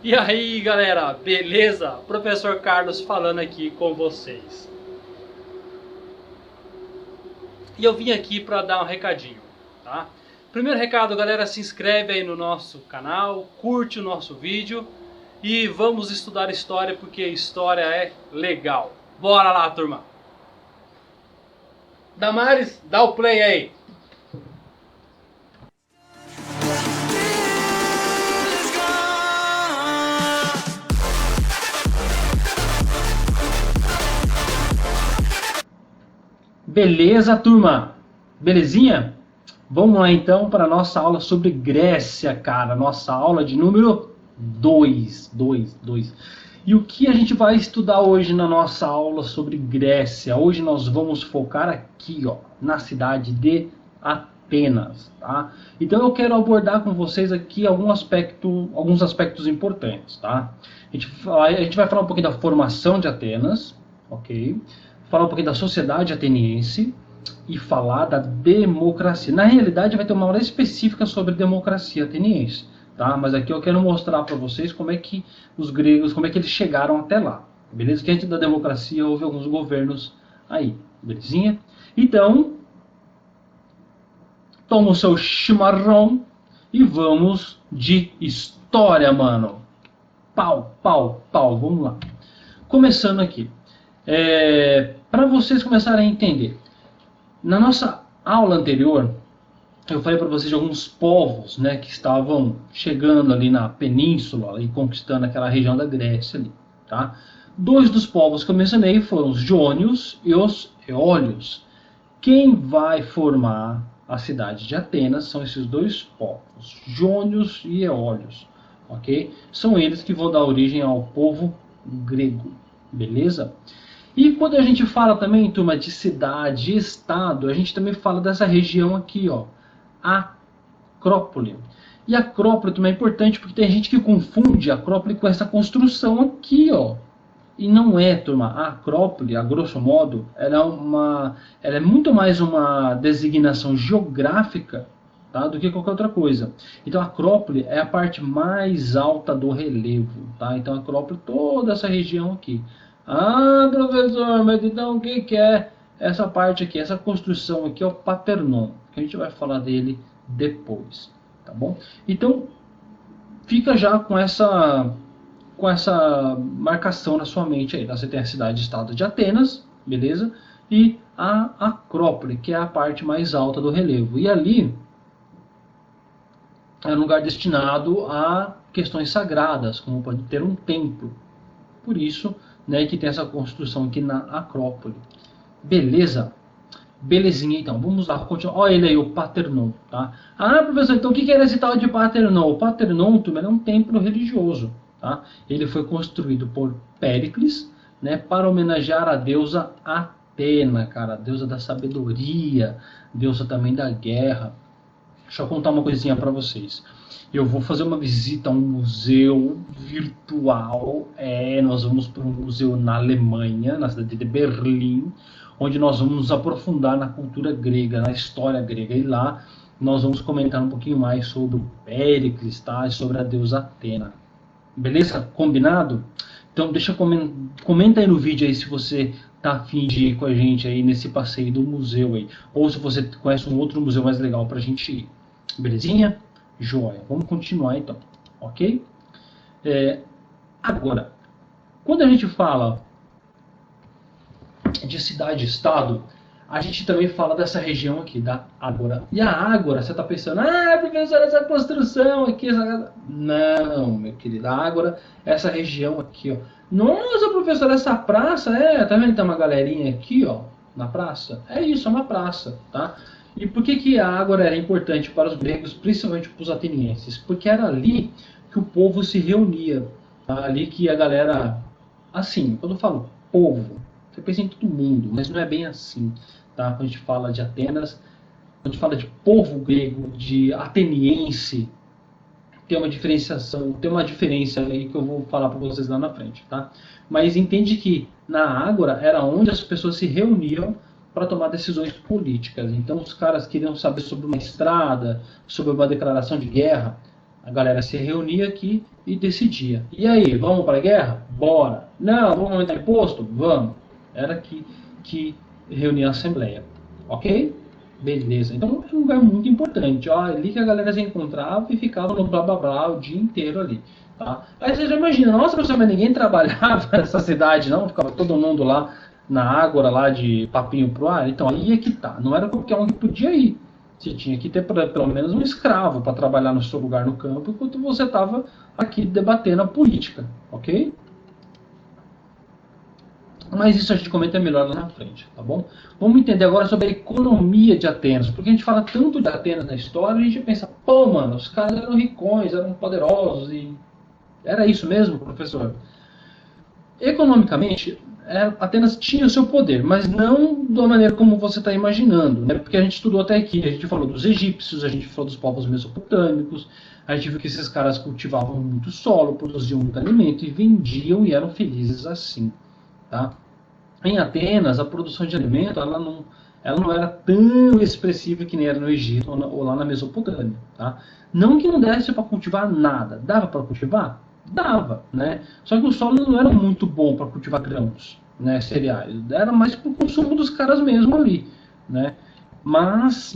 E aí galera, beleza? Professor Carlos falando aqui com vocês. E eu vim aqui para dar um recadinho, tá? Primeiro recado, galera, se inscreve aí no nosso canal, curte o nosso vídeo e vamos estudar história porque história é legal. Bora lá, turma! Damares, dá o play aí! Beleza, turma? Belezinha? Vamos lá então para a nossa aula sobre Grécia, cara. Nossa aula de número 2. E o que a gente vai estudar hoje na nossa aula sobre Grécia? Hoje nós vamos focar aqui, ó, na cidade de Atenas, tá? Então eu quero abordar com vocês aqui alguns aspectos importantes, tá? A gente vai falar um pouquinho da formação de Atenas, ok? Falar um pouquinho da sociedade ateniense e falar da democracia. Na realidade vai ter uma aula específica sobre democracia ateniense, tá? Mas aqui eu quero mostrar para vocês como é que os gregos, como é que eles chegaram até lá, beleza? Que antes da democracia houve alguns governos aí, belezinha? Então, toma o seu chimarrão e vamos de história, mano. Pau, vamos lá. Começando aqui. Para vocês começarem a entender, na nossa aula anterior eu falei para vocês de alguns povos, né, que estavam chegando ali na península e conquistando aquela região da Grécia ali, tá? Dois dos povos que eu mencionei foram os jônios e os eólios. Quem vai formar a cidade de Atenas são esses dois povos, jônios e eólios, ok? São eles que vão dar origem ao povo grego, beleza? E quando a gente fala também, turma, de cidade e estado, a gente também fala dessa região aqui, ó, Acrópole. E a Acrópole também é importante porque tem gente que confunde a Acrópole com essa construção aqui, ó. E não é, turma. A Acrópole, a grosso modo, ela é muito mais uma designação geográfica, tá, do que qualquer outra coisa. Então a Acrópole é a parte mais alta do relevo, tá? Então a Acrópole, toda essa região aqui. Ah, professor, mas então o que é essa parte aqui? Essa construção aqui é o Paternon, que a gente vai falar dele depois, tá bom? Então, fica já com essa marcação na sua mente aí. Você tem a cidade-estado de Atenas, beleza? E a Acrópole, que é a parte mais alta do relevo. E ali é um lugar destinado a questões sagradas, como pode ter um templo. Por isso, né, que tem essa construção aqui na Acrópole. Beleza? Belezinha, então. Vamos lá, continuar. Olha ele aí, o Paternon, tá? Ah, professor, então o que era esse tal de Paternon? O Paternon, é um templo religioso, tá? Ele foi construído por Péricles, né, para homenagear a deusa Atena, cara, a deusa da sabedoria, deusa também da guerra. Deixa eu contar uma coisinha para vocês. Eu vou fazer uma visita a um museu virtual. Nós vamos para um museu na Alemanha, na cidade de Berlim, onde nós vamos nos aprofundar na cultura grega, na história grega. E lá nós vamos comentar um pouquinho mais sobre o Péricles, tá? E sobre a deusa Atena. Beleza? Combinado? Então comenta aí no vídeo aí se você tá afim de ir com a gente aí nesse passeio do museu aí. Ou se você conhece um outro museu mais legal pra gente ir. Belezinha? Joia. Vamos continuar então, ok? Agora, quando a gente fala de cidade-estado, a gente também fala dessa região aqui, da Ágora. E a Ágora, você está pensando, professor, essa construção aqui... Não, meu querido, a Ágora, essa região aqui, ó. Nossa, professor, essa praça, tá vendo que tem uma galerinha aqui, ó, na praça? É isso, é uma praça, tá? E por que a Ágora era importante para os gregos, principalmente para os atenienses? Porque era ali que o povo se reunia, tá? Ali que a galera... Assim, quando eu falo povo, você pensa em todo mundo, mas não é bem assim, tá? Quando a gente fala de Atenas, quando a gente fala de povo grego, de ateniense, tem uma diferenciação, tem uma diferença aí que eu vou falar para vocês lá na frente, tá? Mas entende que na Ágora era onde as pessoas se reuniam para tomar decisões políticas. Então os caras queriam saber sobre uma estrada, sobre uma declaração de guerra. A galera se reunia aqui e decidia. E aí, vamos para a guerra? Bora. Não, vamos aumentar imposto? Vamos. Era aqui que reunia a Assembleia. Ok? Beleza. Então é um lugar muito importante. Ó, ali que a galera se encontrava e ficava no blá blá blá o dia inteiro ali. Tá? Aí você já imagina, nossa, mas ninguém trabalhava nessa cidade, não? Ficava todo mundo lá na ágora lá de papinho pro ar. Então aí é que tá. Não era qualquer um que podia ir. Você tinha que ter pelo menos um escravo para trabalhar no seu lugar no campo enquanto você estava aqui debatendo a política, ok? Mas isso a gente comenta melhor lá na frente, tá bom? Vamos entender agora sobre a economia de Atenas, porque a gente fala tanto de Atenas na história e a gente pensa, pô, mano, os caras eram ricões, eram poderosos e... Era isso mesmo, professor? Economicamente, Atenas tinha o seu poder, mas não da maneira como você está imaginando, né? Porque a gente estudou até aqui, a gente falou dos egípcios, a gente falou dos povos mesopotâmicos, a gente viu que esses caras cultivavam muito solo, produziam muito alimento e vendiam e eram felizes assim, tá? Em Atenas, a produção de alimento ela não era tão expressiva que nem era no Egito ou lá na Mesopotâmia, tá? Não que não desse para cultivar nada, dava para cultivar? Dava, né? Só que o solo não era muito bom para cultivar grãos, né, cereais. Era mais para o consumo dos caras mesmo ali, né? Mas,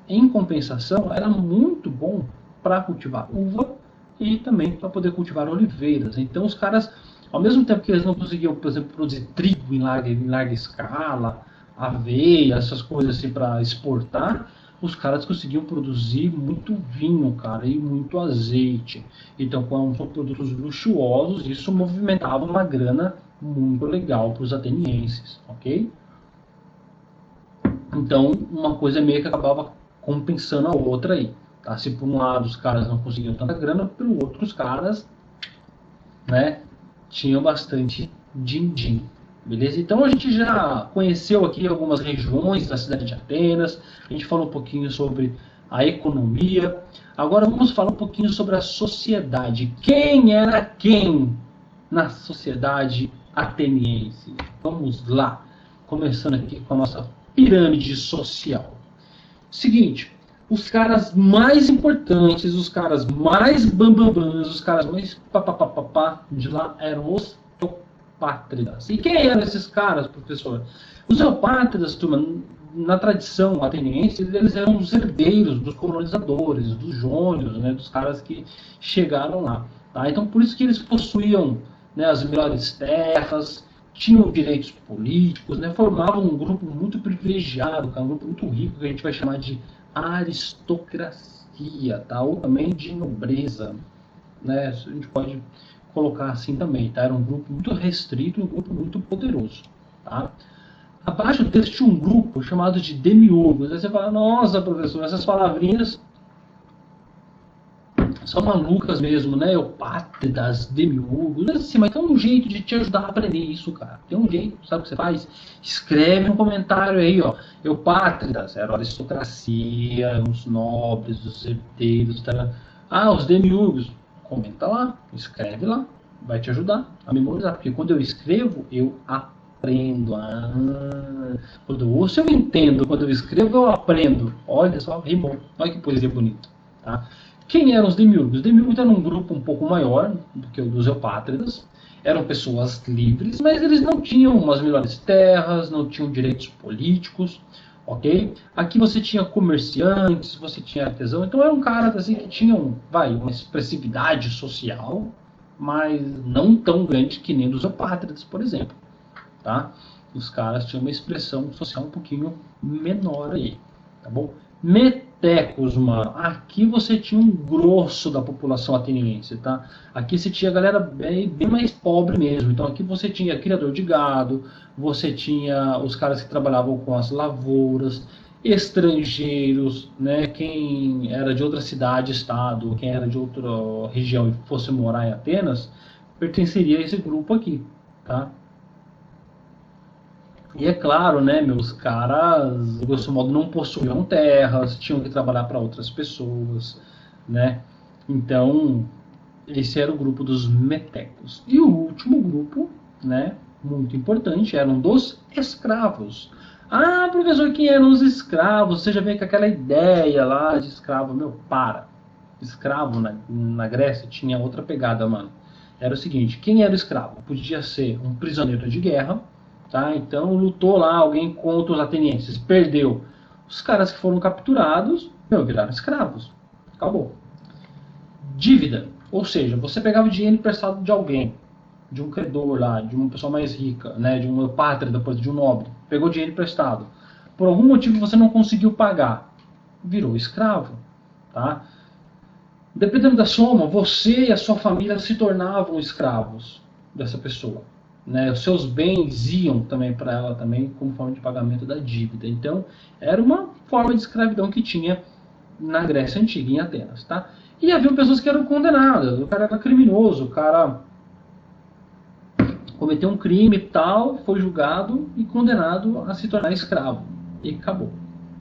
em compensação, era muito bom para cultivar uva e também para poder cultivar oliveiras. Então os caras, ao mesmo tempo que eles não conseguiam, por exemplo, produzir trigo em larga escala, aveia, essas coisas assim para exportar, os caras conseguiam produzir muito vinho, cara, e muito azeite. Então, como são produtos luxuosos, isso movimentava uma grana muito legal para os atenienses, ok? Então, uma coisa meio que acabava compensando a outra aí. Tá? Se por um lado os caras não conseguiam tanta grana, pelo outro os caras, né, tinham bastante din-din. Beleza? Então a gente já conheceu aqui algumas regiões da cidade de Atenas, a gente falou um pouquinho sobre a economia. Agora vamos falar um pouquinho sobre a sociedade. Quem era quem na sociedade ateniense? Vamos lá, começando aqui com a nossa pirâmide social. Seguinte, os caras mais importantes, os caras mais bambambãs, os caras mais papapá de lá eram os Eupátridas. E quem eram esses caras, professor? Os Eupátridas, turma, na tradição ateniense, eles eram os herdeiros dos colonizadores, dos jônios, né, dos caras que chegaram lá. Tá? Então, por isso que eles possuíam, né, as melhores terras, tinham direitos políticos, né, formavam um grupo muito privilegiado, um grupo muito rico, que a gente vai chamar de aristocracia, tá? Ou também de nobreza, né? A gente pode colocar assim também, tá? Era um grupo muito restrito, um grupo muito poderoso, tá? Abaixo deles tinha um grupo chamado de demiurgos. Aí você fala, nossa, professor, essas palavrinhas são malucas mesmo, né? Eupátridas, demiurgos, assim, mas tem um jeito de te ajudar a aprender isso, cara. Tem um jeito, sabe o que você faz? Escreve um comentário aí, ó. Eupátridas, era a aristocracia, os nobres, os herdeiros, tá? Ah, os demiurgos. Comenta lá, escreve lá, vai te ajudar a memorizar, porque quando eu escrevo, eu aprendo. Quando eu ouço, eu entendo. Quando eu escrevo, eu aprendo. Olha só, rimou. Olha que poesia bonita. Tá? Quem eram os demiurgos? Os demiurgos eram um grupo um pouco maior do que o dos Eupátridas. Eram pessoas livres, mas eles não tinham as melhores terras, não tinham direitos políticos. Ok? Aqui você tinha comerciantes, você tinha artesão, então eram caras assim que tinham, uma expressividade social, mas não tão grande que nem dos Eupátridas, por exemplo, tá? Os caras tinham uma expressão social um pouquinho menor aí, tá bom? Metecos, mano, aqui você tinha um grosso da população ateniense, tá? Aqui você tinha a galera bem mais pobre mesmo, então aqui você tinha criador de gado, você tinha os caras que trabalhavam com as lavouras, estrangeiros, né? Quem era de outra cidade, estado, quem era de outra região e fosse morar em Atenas, pertenceria a esse grupo aqui, tá? E é claro, né, meus caras, de grosso modo, não possuíam terras, tinham que trabalhar para outras pessoas, né? Então, esse era o grupo dos metecos. E o último grupo, né, muito importante, eram dos escravos. Ah, professor, quem eram os escravos? Você já vem com aquela ideia lá de escravo. Meu, para. escravo na Grécia tinha outra pegada, mano. Era o seguinte, quem era o escravo? Podia ser um prisioneiro de guerra, tá? Então lutou lá alguém contra os atenienses, perdeu. Os caras que foram capturados, viraram escravos. Acabou. Dívida, ou seja, você pegava o dinheiro emprestado de alguém, de um credor lá, de uma pessoa mais rica, né, de uma pátria, depois de um nobre, pegou dinheiro emprestado. Por algum motivo você não conseguiu pagar, virou escravo, tá? Dependendo da soma, você e a sua família se tornavam escravos dessa pessoa, né? Os seus bens iam também para ela também como forma de pagamento da dívida. Então, era uma forma de escravidão que tinha na Grécia Antiga, em Atenas, tá? E havia pessoas que eram condenadas, o cara era criminoso, o cara cometeu um crime e tal, foi julgado e condenado a se tornar escravo. E acabou,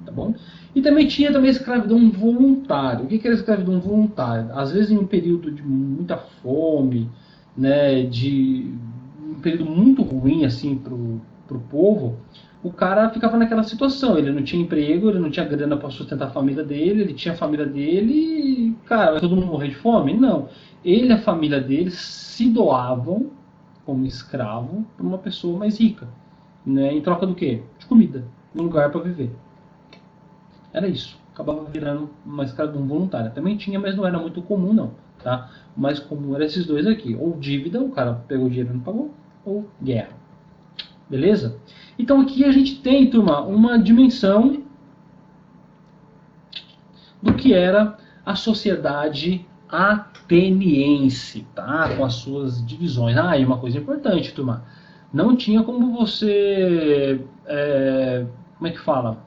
tá bom? E também tinha também escravidão voluntária. O que era escravidão voluntária? Às vezes em um período de muita fome, né, de um período muito ruim assim pro povo, o cara ficava naquela situação, ele não tinha emprego, ele não tinha grana para sustentar a família dele, ele tinha a família dele e, cara, vai todo mundo morrer de fome? Não. Ele e a família dele se doavam como escravo para uma pessoa mais rica, né, em troca do quê? De comida, um lugar para viver. Era isso. Acabava virando uma escravidão voluntária. Também tinha, mas não era muito comum, não. Tá? O mais comum era esses dois aqui. Ou dívida, o cara pegou o dinheiro e não pagou, ou guerra. Beleza? Então aqui a gente tem, turma, uma dimensão do que era a sociedade ateniense, tá? Com as suas divisões. Ah, e uma coisa importante, turma. Não tinha como você... como é que fala?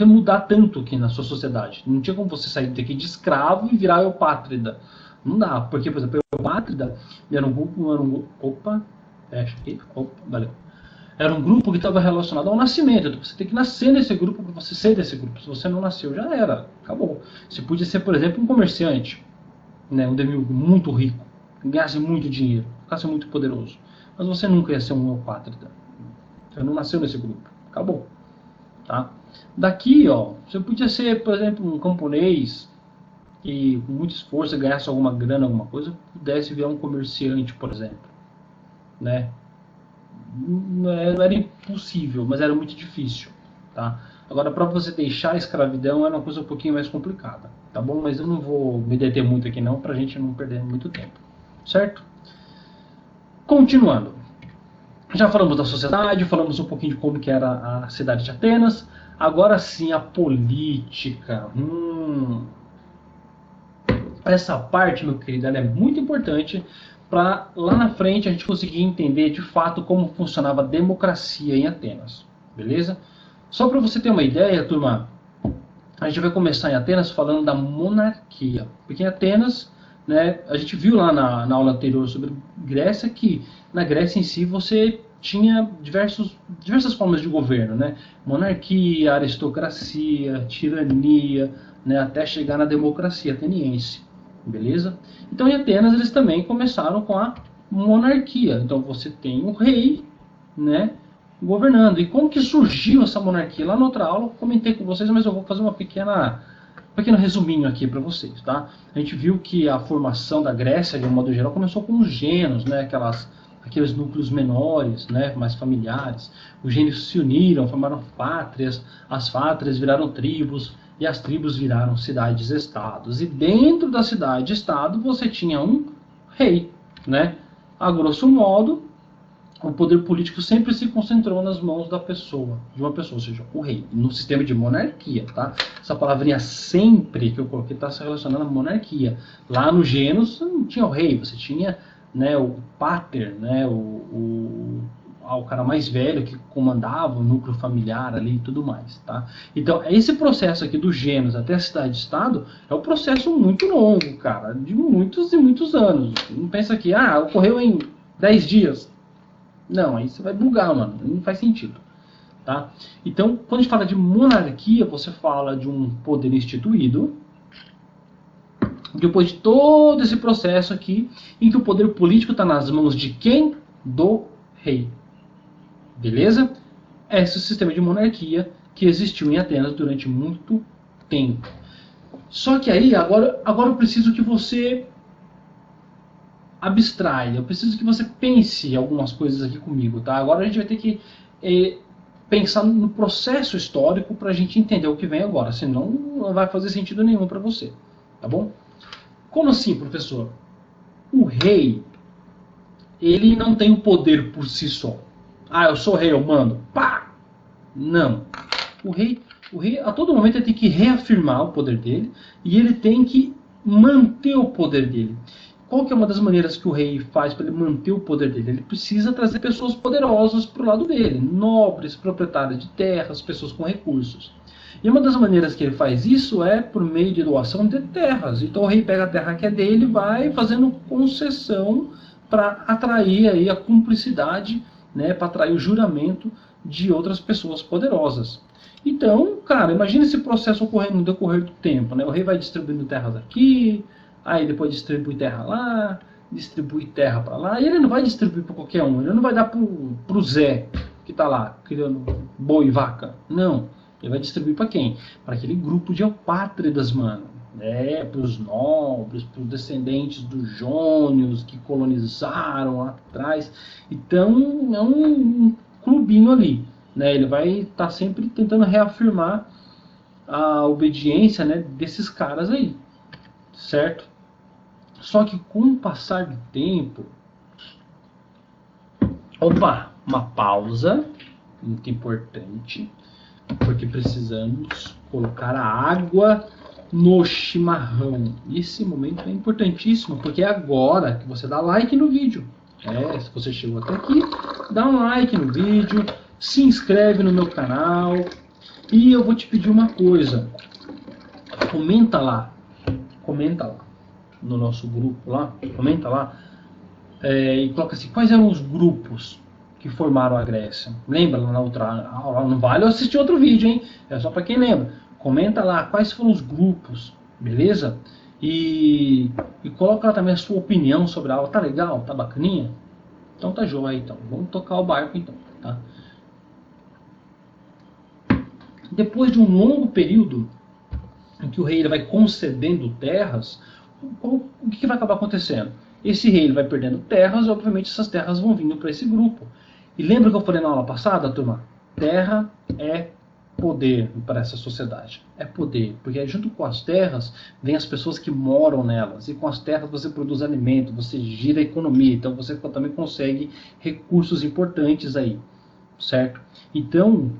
Mudar tanto aqui na sua sociedade. Não tinha como você sair daqui de escravo e virar eupátrida. Não dá, porque, por exemplo, eupátrida era um grupo... valeu. Era um grupo que estava relacionado ao nascimento. Então, você tem que nascer nesse grupo para você ser desse grupo. Se você não nasceu, já era. Acabou. Você podia ser, por exemplo, um comerciante, né, um demiurgo muito rico, que ganhasse muito dinheiro, ficasse muito poderoso. Mas você nunca ia ser um eupátrida. Você não nasceu nesse grupo. Acabou. Tá? Daqui, ó, você podia ser, por exemplo, um camponês que com muito esforço ganhasse alguma grana, alguma coisa, pudesse virar um comerciante, por exemplo, né? Não era impossível, mas era muito difícil, tá? Agora, para você deixar a escravidão era uma coisa um pouquinho mais complicada, tá bom? Mas eu não vou me deter muito aqui não, pra gente não perder muito tempo, certo? Continuando. Já falamos da sociedade, falamos um pouquinho de como que era a cidade de Atenas. Agora sim, a política. Essa parte, meu querido, ela é muito importante para lá na frente a gente conseguir entender de fato como funcionava a democracia em Atenas. Beleza? Só para você ter uma ideia, turma, a gente vai começar em Atenas falando da monarquia. Porque em Atenas, né, a gente viu lá na aula anterior sobre Grécia que na Grécia em si você tinha diversas formas de governo, né? Monarquia, aristocracia, tirania, né, até chegar na democracia ateniense, beleza? Então em Atenas eles também começaram com a monarquia. Então você tem o rei, né, governando. E como que surgiu essa monarquia? Lá na outra aula eu comentei com vocês, mas eu vou fazer uma pequeno resuminho aqui para vocês, tá? A gente viu que a formação da Grécia, de um modo geral, começou com os gênios, né? Aqueles núcleos menores, né? Mais familiares. Os gênios se uniram, formaram pátrias, as pátrias viraram tribos, e as tribos viraram cidades-estados. E dentro da cidade-estado você tinha um rei, né? A grosso modo, o poder político sempre se concentrou nas mãos da pessoa, de uma pessoa, ou seja, o rei, no sistema de monarquia, tá? Essa palavrinha sempre que eu coloquei está se relacionando à monarquia. Lá no Gênesis não tinha o rei, você tinha, né, o pater, né, o cara mais velho que comandava o núcleo familiar ali e tudo mais, tá? Então, esse processo aqui do Gênesis até a cidade-estado é um processo muito longo, cara, de muitos e muitos anos. Não pensa que, ocorreu em 10 dias. Não, aí você vai bugar, mano. Não faz sentido. Tá? Então, quando a gente fala de monarquia, você fala de um poder instituído, depois de todo esse processo aqui, em que o poder político está nas mãos de quem? Do rei. Beleza? Esse é o sistema de monarquia que existiu em Atenas durante muito tempo. Só que aí, agora eu preciso que você abstraia, eu preciso que você pense algumas coisas aqui comigo, tá? Agora a gente vai ter que pensar no processo histórico para a gente entender o que vem agora, senão não vai fazer sentido nenhum para você, tá bom? Como assim, professor? O rei, ele não tem o poder por si só. Ah, eu sou rei, eu mando. Pá! Não. O rei a todo momento ele tem que reafirmar o poder dele e ele tem que manter o poder dele. Qual que é uma das maneiras que o rei faz para ele manter o poder dele? Ele precisa trazer pessoas poderosas para o lado dele, nobres, proprietários de terras, pessoas com recursos. E uma das maneiras que ele faz isso é por meio de doação de terras. Então o rei pega a terra que é dele e vai fazendo concessão para atrair aí a cumplicidade, né, para atrair o juramento de outras pessoas poderosas. Então, cara, imagina esse processo ocorrendo no decorrer do tempo, né? O rei vai distribuindo terras aqui, aí depois distribui terra lá, distribui terra para lá, e ele não vai distribuir para qualquer um, ele não vai dar pro Zé, que está lá, criando boi e vaca. Não, ele vai distribuir para quem? Para aquele grupo de apátridas, mano. Para os nobres, para os descendentes dos jônios que colonizaram lá atrás. Então, é um clubinho ali. Né? Ele vai estar sempre tentando reafirmar a obediência, né, desses caras aí, certo? Só que com o passar do tempo, opa, uma pausa muito importante, porque precisamos colocar a água no chimarrão. Esse momento é importantíssimo, porque é agora que você dá like no vídeo. Se você chegou até aqui, dá um like no vídeo, se inscreve no meu canal e eu vou te pedir uma coisa. Comenta lá no nosso grupo lá, comenta lá e coloca assim, quais eram os grupos que formaram a Grécia. Lembra lá na outra aula? Não vale eu assistir outro vídeo, hein? É só para quem lembra. Comenta lá quais foram os grupos, beleza? E coloca lá também a sua opinião sobre a aula. Tá legal? Tá bacaninha? Então tá joia, então. Vamos tocar o barco então, tá? Depois de um longo período em que o rei ele vai concedendo terras, o que vai acabar acontecendo? Esse rei ele vai perdendo terras e obviamente essas terras vão vindo para esse grupo. E lembra que eu falei na aula passada, turma? Terra é poder para essa sociedade. É poder, porque junto com as terras vem as pessoas que moram nelas. E com as terras você produz alimento, você gira a economia, então você também consegue recursos importantes aí, certo? Então,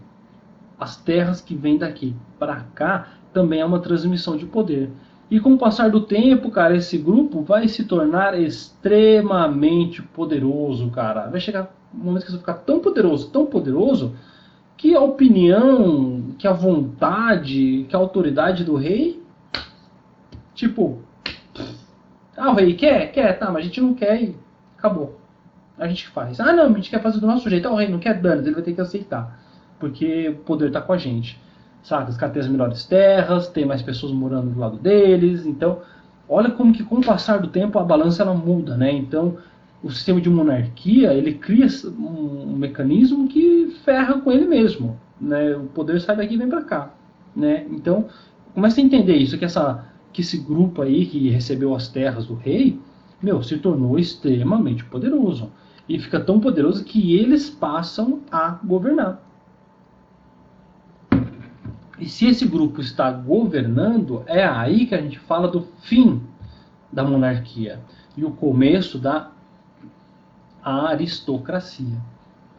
as terras que vêm daqui para cá também é uma transmissão de poder. E com o passar do tempo, cara, esse grupo vai se tornar extremamente poderoso, cara. Vai chegar um momento que você vai ficar tão poderoso, que a opinião, que a vontade, que a autoridade do rei, tipo, o rei quer? Quer, tá, mas a gente não quer e acabou. A gente faz. Ah, não, a gente quer fazer do nosso jeito. O rei não quer danos, ele vai ter que aceitar. Porque o poder tá com a gente. Sabe, os caras têm as melhores terras, tem mais pessoas morando do lado deles. Então, olha como que com o passar do tempo a balança ela muda, né? Então, o sistema de monarquia, ele cria um mecanismo que ferra com ele mesmo, né? O poder sai daqui e vem para cá, né? Então, começa a entender isso, que esse grupo aí que recebeu as terras do rei, se tornou extremamente poderoso. E fica tão poderoso que eles passam a governar. E se esse grupo está governando, é aí que a gente fala do fim da monarquia e o começo da aristocracia.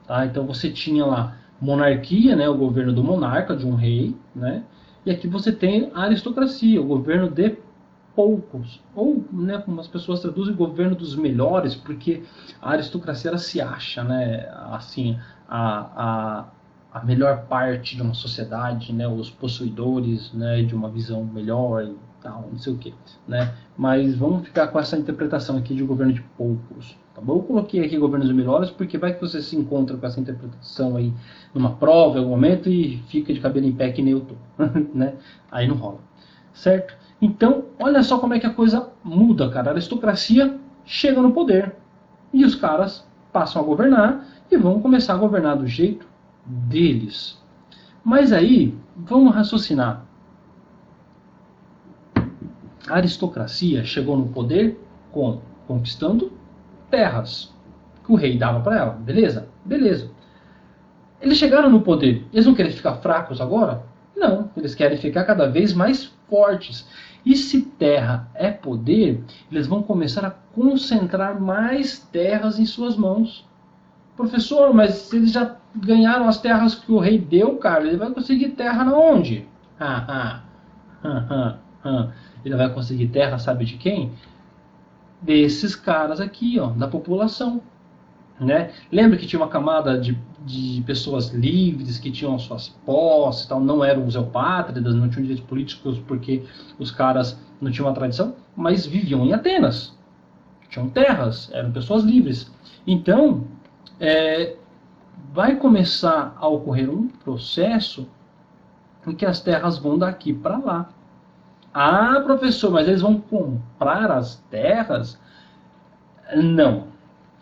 Tá? Então você tinha lá monarquia, né, o governo do monarca, de um rei, né, e aqui você tem a aristocracia, o governo de poucos, ou, né, como as pessoas traduzem, o governo dos melhores, porque a aristocracia ela se acha, né, assim, a melhor parte de uma sociedade, né, os possuidores, né, de uma visão melhor e tal, não sei o que, né, mas vamos ficar com essa interpretação aqui de governo de poucos, tá bom? Eu coloquei aqui governos de melhores porque vai que você se encontra com essa interpretação aí numa prova em algum momento e fica de cabelo em pé que nem eu tô, né, aí não rola, certo? Então, olha só como é que a coisa muda, cara, a aristocracia chega no poder e os caras passam a governar e vão começar a governar do jeito deles. Mas aí, vamos raciocinar. A aristocracia chegou no poder conquistando terras que o rei dava para ela. Beleza? Beleza. Eles chegaram no poder. Eles não querem ficar fracos agora? Não. Eles querem ficar cada vez mais fortes. E se terra é poder, eles vão começar a concentrar mais terras em suas mãos. Professor, mas se eles já ganharam as terras que o rei deu, cara, ele vai conseguir terra na onde? Ele vai conseguir terra, sabe de quem? Desses caras aqui, ó, da população. Né? Lembra que tinha uma camada de pessoas livres que tinham suas posses, tal, não eram os eupátridas, não tinham direitos políticos porque os caras não tinham uma tradição, mas viviam em Atenas, tinham terras, eram pessoas livres. Então, vai começar a ocorrer um processo em que as terras vão daqui para lá. Ah, professor, mas eles vão comprar as terras? Não.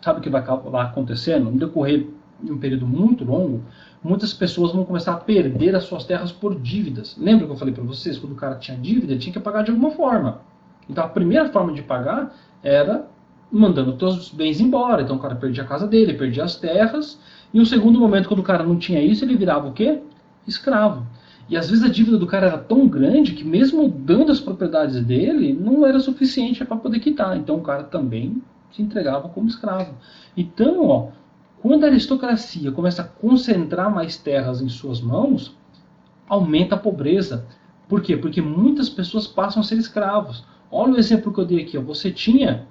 Sabe o que vai acabar acontecendo? No decorrer de um período muito longo, muitas pessoas vão começar a perder as suas terras por dívidas. Lembra que eu falei para vocês? Quando o cara tinha dívida, ele tinha que pagar de alguma forma. Então a primeira forma de pagar era mandando todos os bens embora. Então o cara perdia a casa dele, perdia as terras. E um segundo momento, quando o cara não tinha isso, ele virava o quê? Escravo. E às vezes a dívida do cara era tão grande que mesmo dando as propriedades dele, não era suficiente para poder quitar. Então o cara também se entregava como escravo. Então, ó, quando a aristocracia começa a concentrar mais terras em suas mãos, aumenta a pobreza. Por quê? Porque muitas pessoas passam a ser escravos. Olha o exemplo que eu dei aqui. Ó. Você tinha,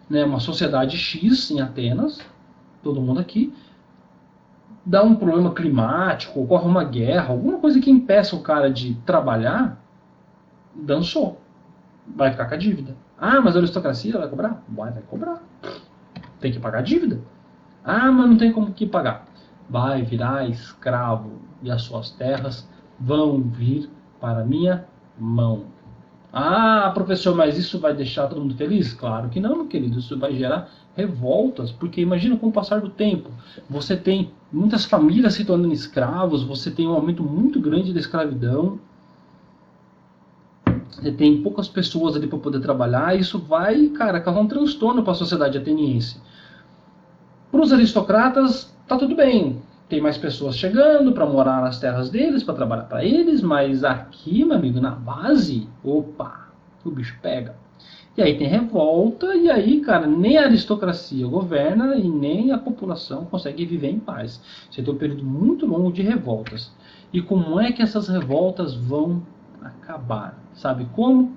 né, uma sociedade X em Atenas, todo mundo aqui, dá um problema climático, ocorre uma guerra, alguma coisa que impeça o cara de trabalhar, dançou. Vai ficar com a dívida. Ah, mas a aristocracia vai cobrar? Vai cobrar. Tem que pagar a dívida. Ah, mas não tem como que pagar. Vai virar escravo e as suas terras vão vir para a minha mão. Ah, professor, mas isso vai deixar todo mundo feliz? Claro que não, meu querido. Isso vai gerar revoltas, porque imagina com o passar do tempo. Você tem muitas famílias se tornando escravos, você tem um aumento muito grande da escravidão. Você tem poucas pessoas ali para poder trabalhar, e isso vai, cara, causar um transtorno para a sociedade ateniense. Para os aristocratas, tá tudo bem. Tem mais pessoas chegando para morar nas terras deles, para trabalhar para eles, mas aqui, meu amigo, na base, opa, o bicho pega. E aí tem revolta, e aí, cara, nem a aristocracia governa e nem a população consegue viver em paz. Você tem um período muito longo de revoltas. E como é que essas revoltas vão acabar? Sabe como?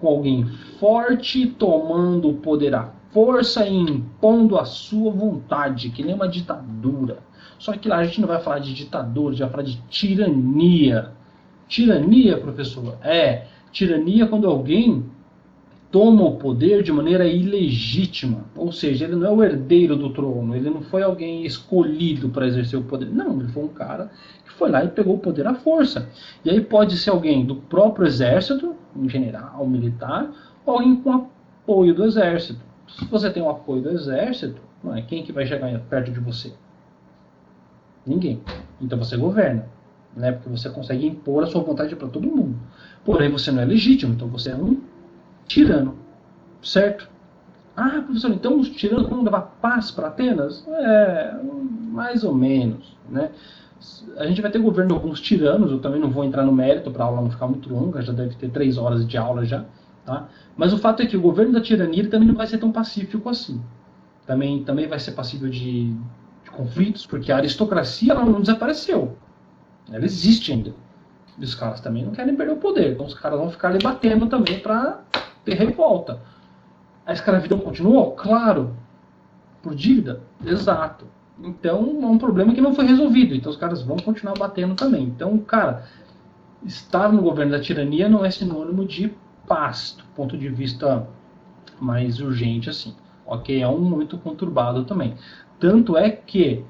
Com alguém forte tomando o poder à força e impondo a sua vontade, que nem uma ditadura. Só que lá a gente não vai falar de ditadura, a gente vai falar de tirania. Tirania, professor? Tirania quando alguém toma o poder de maneira ilegítima. Ou seja, ele não é o herdeiro do trono, ele não foi alguém escolhido para exercer o poder. Não, ele foi um cara que foi lá e pegou o poder à força. E aí pode ser alguém do próprio exército, um general, um militar, ou alguém com apoio do exército. Se você tem o apoio do exército, não é quem que vai chegar perto de você? Ninguém. Então você governa, né? Porque você consegue impor a sua vontade para todo mundo. Porém, você não é legítimo, então você é um tirano, certo? Ah, professor, então os tiranos vão levar paz para Atenas? Mais ou menos, né? A gente vai ter governo de alguns tiranos, eu também não vou entrar no mérito para a aula não ficar muito longa, já deve ter 3 horas de aula já, tá? Mas o fato é que o governo da tirania ele também não vai ser tão pacífico assim. Também vai ser passível de conflitos, porque a aristocracia ela não desapareceu. Ela existe ainda. E os caras também não querem perder o poder, então os caras vão ficar ali batendo também para ter revolta. A escravidão continuou? Claro. Por dívida? Exato. Então é um problema que não foi resolvido. Então os caras vão continuar batendo também. Então, cara, estar no governo da tirania não é sinônimo de paz, do ponto de vista mais urgente assim. Ok? É um momento conturbado também. Tanto é que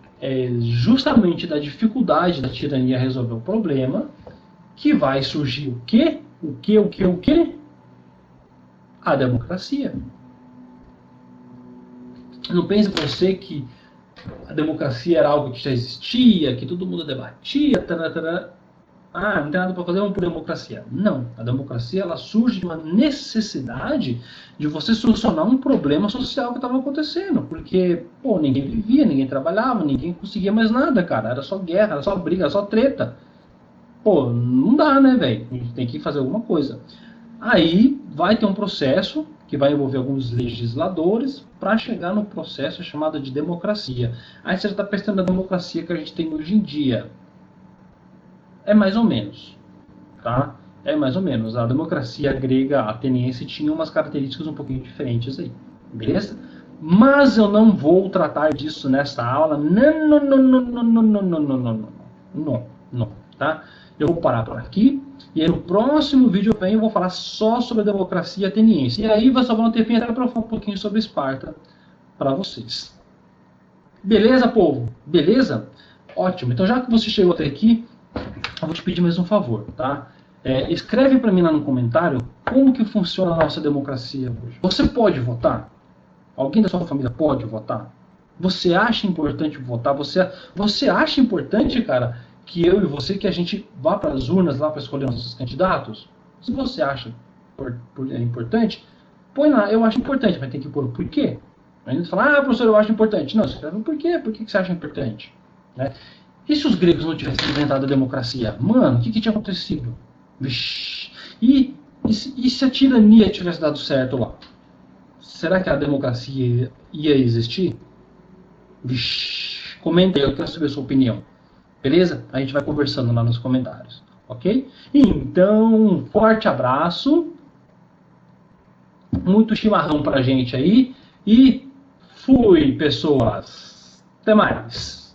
justamente da dificuldade da tirania resolver o problema que vai surgir o quê? O quê? A democracia. Não pense você que a democracia era algo que já existia, que todo mundo debatia, tarará. Ah, não tem nada para fazer, vamos por democracia. Não, a democracia ela surge de uma necessidade de você solucionar um problema social que estava acontecendo, porque, pô, ninguém vivia, ninguém trabalhava, ninguém conseguia mais nada, cara, era só guerra, era só briga, era só treta. Pô, não dá, né, velho? A gente tem que fazer alguma coisa. Aí vai ter um processo que vai envolver alguns legisladores para chegar no processo chamado de democracia. Aí você já está pensando na democracia que a gente tem hoje em dia. É mais ou menos, tá? É mais ou menos. A democracia grega ateniense tinha umas características um pouquinho diferentes aí, beleza? Mas eu não vou tratar disso nessa aula. Não, não, não, não, não, não, não, não, não, não, não, não, tá? Eu vou parar por aqui e aí no próximo vídeo eu venho e vou falar só sobre a democracia ateniense. E aí vai sobrar um tempinho até para falar um pouquinho sobre Esparta para vocês. Beleza, povo? Beleza? Ótimo. Então já que você chegou até aqui, eu vou te pedir mais um favor, tá? Escreve para mim lá no comentário como que funciona a nossa democracia hoje. Você pode votar? Alguém da sua família pode votar? Você acha importante votar? Você acha importante, cara, que eu e você, que a gente vá para as urnas lá para escolher nossos candidatos? Se você acha importante, põe lá, eu acho importante, mas tem que pôr o porquê. A gente fala, professor, eu acho importante. Não, você escreve o porquê, por que você acha importante? Né? E se os gregos não tivessem inventado a democracia? Mano, o que tinha acontecido? Vixe. E se a tirania tivesse dado certo lá? Será que a democracia ia existir? Vixe. Comenta aí, eu quero saber a sua opinião. Beleza? A gente vai conversando lá nos comentários. Ok? Então, um forte abraço. Muito chimarrão pra gente aí. E fui, pessoas. Até mais.